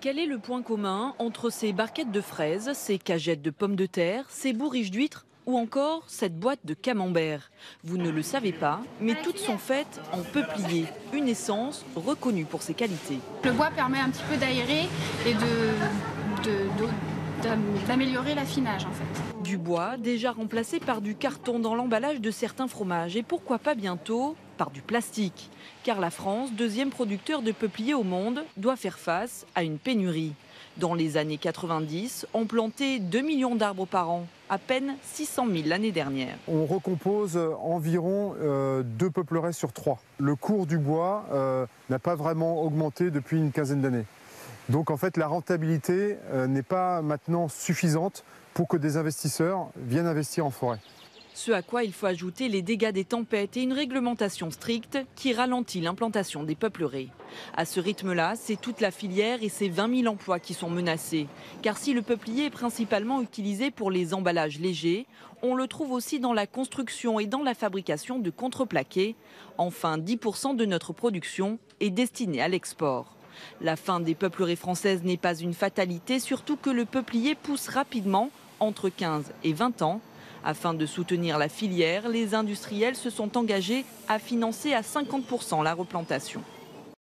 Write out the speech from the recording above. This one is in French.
Quel est le point commun entre ces barquettes de fraises, ces cagettes de pommes de terre, ces bourriches d'huîtres ou encore cette boîte de camembert? Vous ne le savez pas, mais toutes sont faites en peuplier, une essence reconnue pour ses qualités. Le bois permet un petit peu d'aérer et d'améliorer l'affinage en fait. Du bois déjà remplacé par du carton dans l'emballage de certains fromages et pourquoi pas bientôt par du plastique. Car la France, deuxième producteur de peuplier au monde, doit faire face à une pénurie. Dans les années 90, on plantait 2 millions d'arbres par an, à peine 600 000 l'année dernière. On recompose environ 2 peupleraies sur 3. Le cours du bois n'a pas vraiment augmenté depuis une quinzaine d'années. Donc en fait, la rentabilité n'est pas maintenant suffisante pour que des investisseurs viennent investir en forêt. Ce à quoi il faut ajouter les dégâts des tempêtes et une réglementation stricte qui ralentit l'implantation des peupleraies. À ce rythme-là, c'est toute la filière et ses 20 000 emplois qui sont menacés. Car si le peuplier est principalement utilisé pour les emballages légers, on le trouve aussi dans la construction et dans la fabrication de contreplaqués. Enfin, 10% de notre production est destinée à l'export. La fin des peupleraies françaises n'est pas une fatalité, surtout que le peuplier pousse rapidement, entre 15 et 20 ans. Afin de soutenir la filière, les industriels se sont engagés à financer à 50% la replantation.